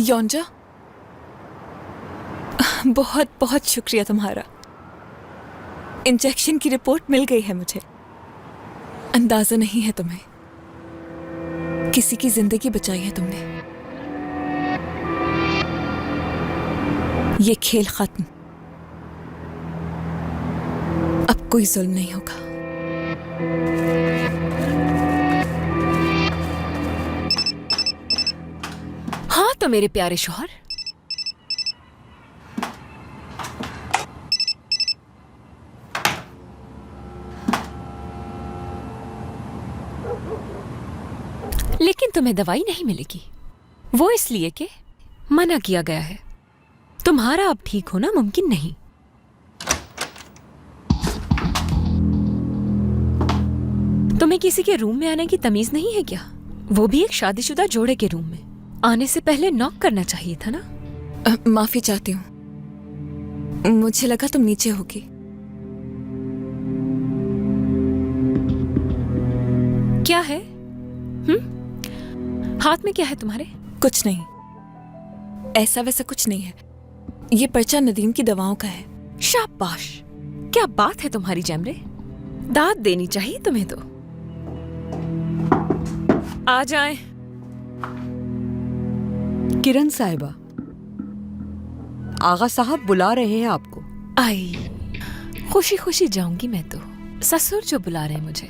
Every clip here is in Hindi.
योंजा, बहुत बहुत शुक्रिया तुम्हारा। इंजेक्शन की रिपोर्ट मिल गई है मुझे। अंदाजा नहीं है तुम्हें, किसी की जिंदगी बचाई है तुमने। ये खेल खत्म, अब कोई जुल्म नहीं होगा। हाँ तो मेरे प्यारे शौहर, लेकिन तुम्हें दवाई नहीं मिलेगी। वो इसलिए कि मना किया गया है। तुम्हारा अब ठीक होना मुमकिन नहीं। तुम्हें किसी के रूम में आने की तमीज नहीं है क्या? वो भी एक शादीशुदा जोड़े के रूम में। आने से पहले नॉक करना चाहिए था ना। माफी चाहती हूँ, मुझे लगा तुम नीचे होगी। क्या है? हाथ में क्या है तुम्हारे? कुछ नहीं, ऐसा वैसा कुछ नहीं है। ये पर्चा नदीम की दवाओं का है। शाबाश, क्या बात है तुम्हारी जैमरे। दाद देनी चाहिए तुम्हें तो। आ जाएं। किरण साहिबा, आगा साहब बुला रहे हैं आपको। आई, खुशी खुशी जाऊंगी मैं तो। ससुर जो बुला रहे हैं मुझे।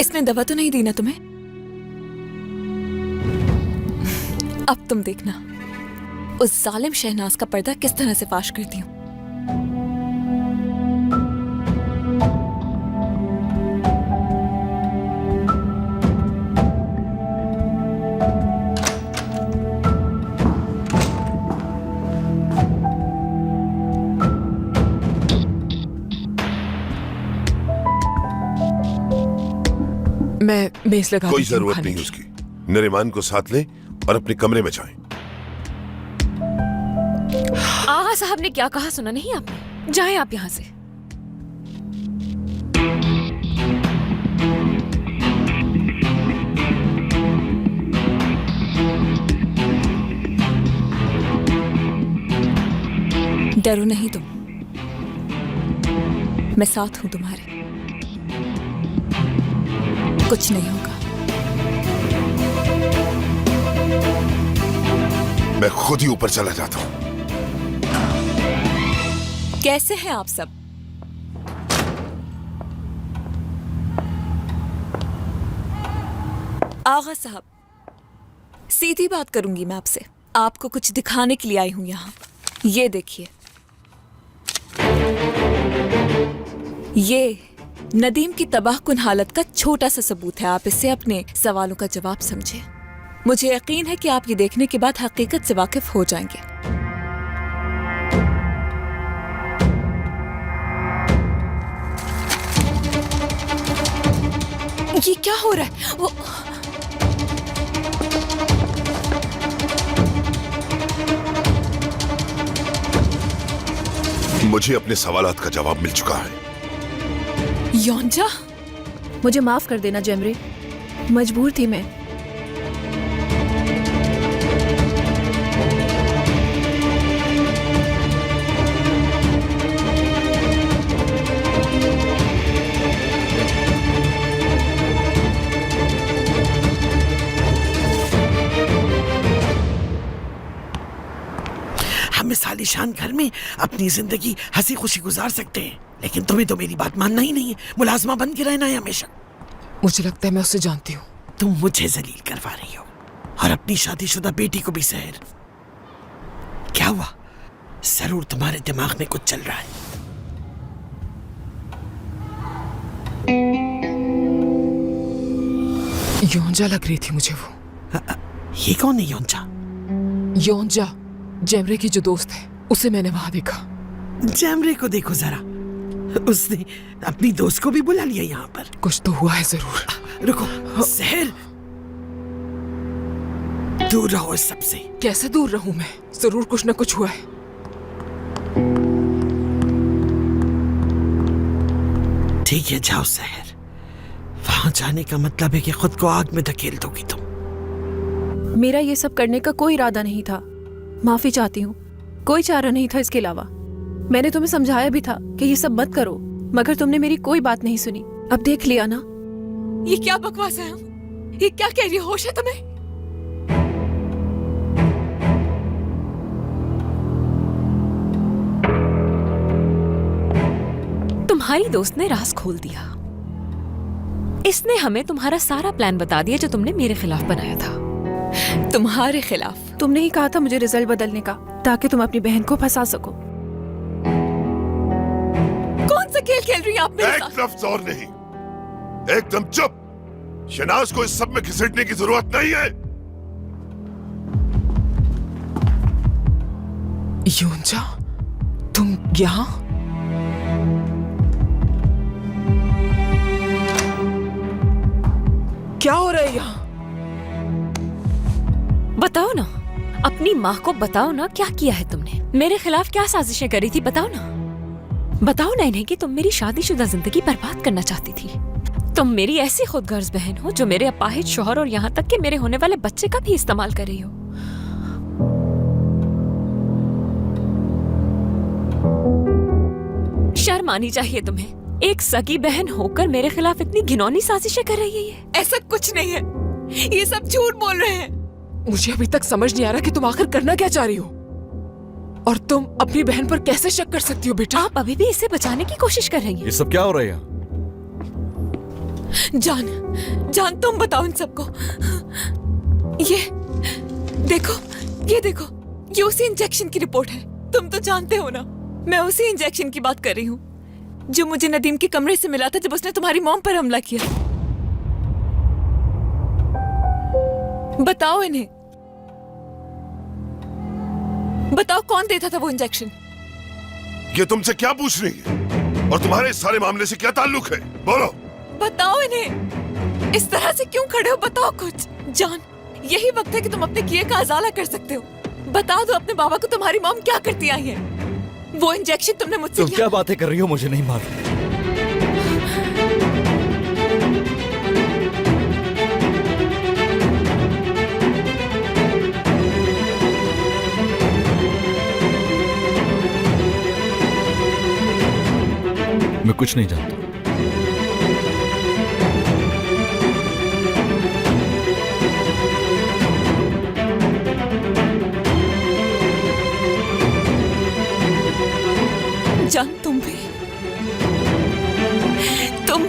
इसने दवा तो नहीं दी ना तुम्हें? अब तुम देखना उस जालिम शहनाज का पर्दा किस तरह से फाश करती हूँ। मैं मेज लगा कोई जरूरत नहीं उसकी। नरिमान को साथ लें और अपने कमरे में जाएं। आगा साहब ने क्या कहा सुना नहीं आपने? जाएं आप यहां से। डरो नहीं तुम, मैं साथ हूं तुम्हारे। कुछ नहीं होगा। मैं खुद ही ऊपर चला जाता हूं। कैसे हैं आप सब? आगा साहब, सीधी बात करूंगी मैं आपसे। आपको कुछ दिखाने के लिए आई हूं यहां। ये देखिए, ये नदीम की तबाहकुन हालत का छोटा सा सबूत है। आप इससे अपने सवालों का जवाब समझे। मुझे यकीन है कि आप ये देखने के बाद हकीकत से वाकिफ हो जाएंगे। ये क्या हो रहा है? वो मुझे अपने सवालात का जवाब मिल चुका है। योंजा, मुझे माफ कर देना जैमरे, मजबूर थी मैं। हम इस आलीशान घर में अपनी जिंदगी हंसी खुशी गुजार सकते हैं, लेकिन तुम्हें तो मेरी बात मानना ही नहीं है। मुलाजमा बन के रहना है हमेशा। मुझे लगता है मैं उससे जानती हूँ। तुम मुझे जलील करवा रही हो और अपनी शादीशुदा बेटी को भी। सहर, क्या हुआ? जरूर तुम्हारे दिमाग में कुछ चल रहा है। योंजा लग रही थी मुझे वो। ये कौन है योंजा? योंजा जैमरे की जो दोस्त है, उसे मैंने वहां देखा। जैमरे को देखो जरा, उसने अपनी दोस्त को भी बुला लिया यहाँ पर। कुछ तो हुआ है जरूर। रुको सहर, दूर रहो इस सबसे। कैसे दूर रहूं मैं? जरूर कुछ न कुछ हुआ है। ठीक है, जाओ सहर, वहां जाने का मतलब है कि खुद को आग में धकेल दोगी तुम। मेरा ये सब करने का कोई इरादा नहीं था। माफी चाहती हूँ, कोई चारा नहीं था इसके अलावा। मैंने तुम्हें समझाया भी था कि ये सब मत करो, मगर तुमने मेरी कोई बात नहीं सुनी। अब देख लिया ना। ये क्या बकवास है? ये क्या कह रही हो? होश है तुम्हें? तुम्हारी दोस्त ने राज खोल दिया। इसने हमें तुम्हारा सारा प्लान बता दिया जो तुमने मेरे खिलाफ बनाया था। तुम्हारे खिलाफ? तुमने ही कहा था मुझे रिजल्ट बदलने का, ताकि तुम अपनी बहन को फंसा सको। कौन सा खेल खेल रही हैं आप मेरे साथ? एक लफ्ज और नहीं, एकदम चुप। शहनाज को इस सब में घिसटने की जरूरत नहीं है। योंजा, तुम यहाँ? क्या हो रहा है यहाँ? बताओ ना, अपनी माँ को बताओ ना, क्या किया है तुमने? मेरे खिलाफ क्या साजिशें करी थी? बताओ ना, बताओ ना इन्हें कि तुम मेरी शादीशुदा जिंदगी बर्बाद करना चाहती थी। तुम मेरी ऐसी खुदगर्ज बहन हो जो मेरे अपाहिज शौहर और यहाँ तक कि मेरे होने वाले बच्चे का भी इस्तेमाल कर रही हो। शर्म आनी चाहिए तुम्हें। एक सगी बहन होकर मेरे खिलाफ इतनी घिनौनी साजिशें कर रही है ये। ऐसा कुछ नहीं है, ये सब झूठ बोल रहे हैं। मुझे अभी तक समझ नहीं आ रहा कि तुम आखिर करना क्या चाह रही हो, और तुम अपनी बहन पर कैसे शक कर सकती हो बेटा? आप अभी भी इसे बचाने की कोशिश कर रही हैं। ये सब क्या हो रहा है यहाँ? जान तुम बताओ इन सबको। ये देखो, ये उसी इंजेक्शन की रिपोर्ट है। तुम तो जानते हो ना, मैं उसी इंजेक्शन की बात कर रही हूँ जो मुझे नदीम के कमरे से मिला था जब उसने तुम्हारी मॉम पर हमला किया। बताओ इन्हें, बताओ कौन देता था वो इंजेक्शन? ये तुमसे क्या पूछ रही है और तुम्हारे इस सारे मामले से क्या ताल्लुक है? बोलो। बताओ इन्हें, इस तरह से क्यों खड़े हो? बताओ कुछ। जान, यही वक्त है कि तुम अपने किए का अजाला कर सकते हो। बता दो अपने बाबा को तुम्हारी मॉम क्या करती आई है। वो इंजेक्शन तुमने मुझसे तुम क्या बातें कर रही हो? मुझे नहीं मालूम। मैं कुछ नहीं जानता। जान, तुम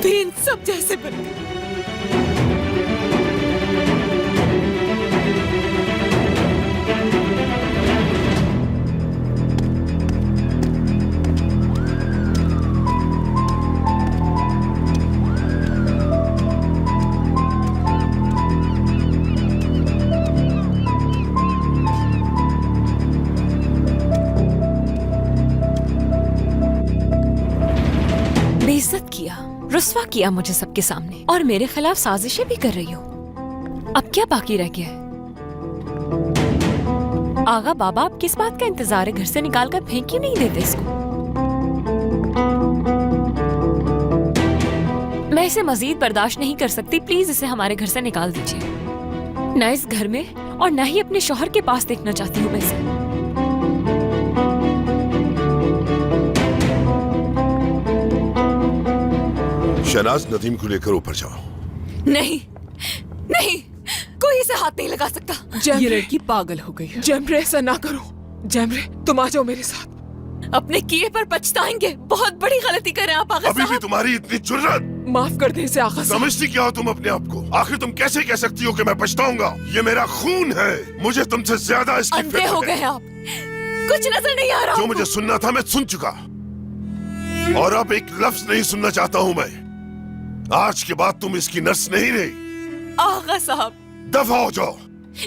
भी इन सब जैसे बन गए। बेइज्जत किया, रुस्वा किया मुझे सबके सामने, और मेरे खिलाफ साजिशें भी कर रही हो। अब क्या बाकी रह गया है? आगा बाबा, अब किस बात का इंतजार है? घर से निकाल कर फेंक क्यों नहीं देते इसको? मैं इसे मजीद बर्दाश्त नहीं कर सकती। प्लीज इसे हमारे घर से निकाल दीजिए। न इस घर में और न ही अपने शौहर के पास देखना चाहती हूँ मैं इसे। शहनाज, नदीम को लेकर ऊपर जाओ। नहीं, कोई इसे हाथ नहीं लगा सकता। ये जैमरे, लड़की पागल हो गई है। जैमरे, ऐसा ना करो। जैमरे, तुम आ जाओ मेरे साथ। अपने किए पर पछताएंगे। बहुत बड़ी गलती कर रहे हैं आप आगा अभी भी साहब। तुम्हारी इतनी जुर्रत? माफ कर दे इसे आगा साहब। समझती क्या हो तुम अपने आप को? आखिर तुम कैसे कह सकती हो कि मैं पछताऊंगा? ये मेरा खून है, मुझे तुमसे ज्यादा इसकी अंधे फिक्र हो है। गए आप, कुछ नजर नहीं आ रहा जो आपको? मुझे सुनना था मैं सुन चुका, और अब एक लफ्ज नहीं सुनना चाहता हूँ मैं। आज के बाद तुम इसकी नर्स नहीं रही। आगा साहब, दफा हो जाओ।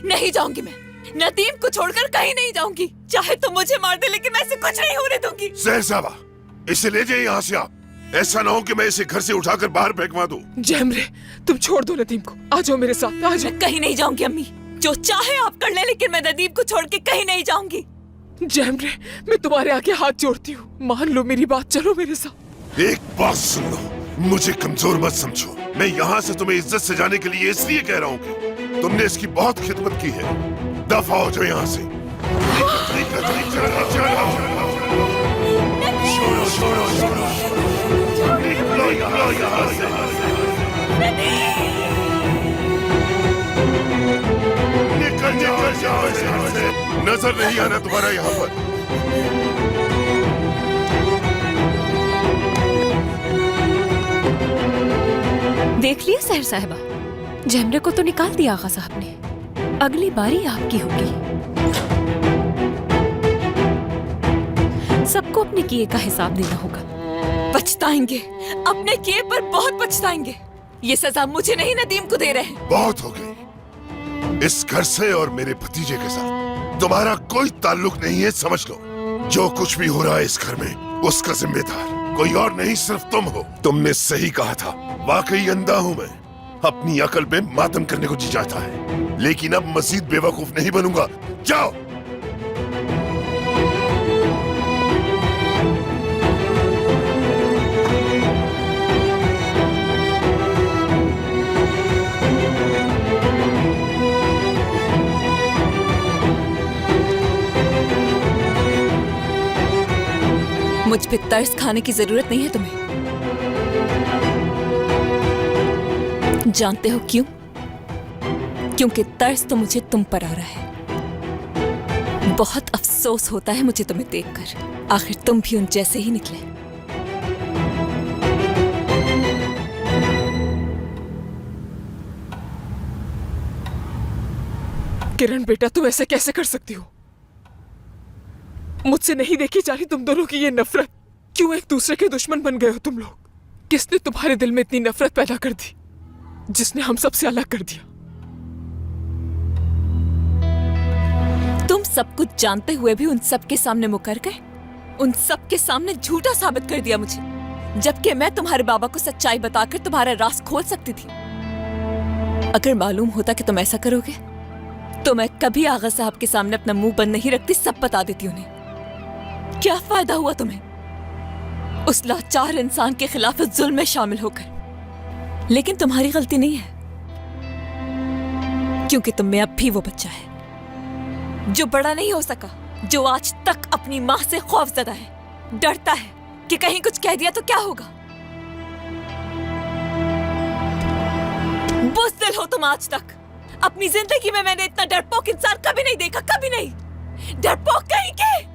नहीं जाऊंगी मैं। नदीम को छोड़कर कहीं नहीं जाऊंगी। चाहे तुम मुझे मार दे, लेकिन मैं इसे कुछ नहीं होने दूंगी। सहर साहबा, इसे ले जाइए यहाँ से आप। ऐसा ना हो कि मैं इसे घर से उठाकर बाहर फेंकवा दूं। जैमरे, तुम छोड़ दो नदीम को। आ जाओ मेरे साथ, आ जाओ। मैं कहीं नहीं जाऊंगी अम्मी। जो चाहे आप कर ले, लेकिन मैं नदीम को छोड़ के कहीं नहीं जाऊंगी। जैमरे, मैं तुम्हारे आगे हाथ जोड़ती हूँ, मान लो मेरी बात, चलो मेरे साथ। एक बात सुन लो, मुझे कमजोर मत समझो। मैं यहाँ से तुम्हें इज्जत से जाने के लिए इसलिए कह रहा हूँ कि तुमने इसकी बहुत खिदमत की है। दफा हो जाओ यहाँ से। छोड़ो छोड़ो छोड़ो, निकलो यहाँ से। निकल जाओ यहाँ से। नजर नहीं आना तुम्हारा यहाँ पर। देख लिया सहर साहिबा, जमरे को तो निकाल दिया आगा साहब ने। अगली बारी आपकी होगी। सबको अपने किए का हिसाब देना होगा। पछताएंगे, अपने किए पर बहुत पछताएंगे। ये सजा मुझे नहीं नदीम को दे रहे हैं। बहुत हो गई। इस घर से और मेरे भतीजे के साथ तुम्हारा कोई ताल्लुक नहीं है, समझ लो। जो कुछ भी हो रहा है इस घर में उसका जिम्मेदार कोई और नहीं, सिर्फ तुम हो। तुमने सही कहा था, वाकई अंधा हूं मैं। अपनी अकल पे मातम करने को जी जाता है, लेकिन अब मजीद बेवकूफ नहीं बनूंगा। जाओ। मुझ पे तरस खाने की जरूरत नहीं है तुम्हें। जानते हो क्यों? क्योंकि तरस तो मुझे तुम पर आ रहा है। बहुत अफसोस होता है मुझे तुम्हें देखकर। आखिर तुम भी उन जैसे ही निकले। किरण बेटा, तुम ऐसे कैसे कर सकती हो? मुझसे नहीं देखी जा रही तुम दोनों की ये नफरत। क्यों एक दूसरे के दुश्मन बन गए हो तुम लोग? किसने तुम्हारे दिल में इतनी नफरत पैदा कर दी, जिसने हम सबसे अलग कर दिया? तुम सब कुछ जानते हुए भी उन सब के सामने मुकर गए। उन सब के सामने झूठा साबित कर दिया मुझे, जबकि मैं तुम्हारे बाबा को सच्चाई बताकर तुम्हारा राज खोल सकती थी। अगर मालूम होता कि तुम ऐसा करोगे तो मैं कभी आगा साहब के सामने अपना मुंह बंद नहीं रखती, सब बता देती उन्हें। क्या फायदा हुआ तुम्हें उस लाचार इंसान के खिलाफ जुल्म में शामिल होकर? लेकिन तुम्हारी गलती नहीं है, क्योंकि तुम में अब भी वो बच्चा है जो बड़ा नहीं हो सका, जो आज तक अपनी मां से खौफजदा है, डरता है कि कहीं कुछ कह दिया तो क्या होगा। बुज़दिल हो तुम आज तक। अपनी जिंदगी में मैंने इतना डरपोक इंसान कभी नहीं देखा, कभी नहीं। डरपोक कहीं के।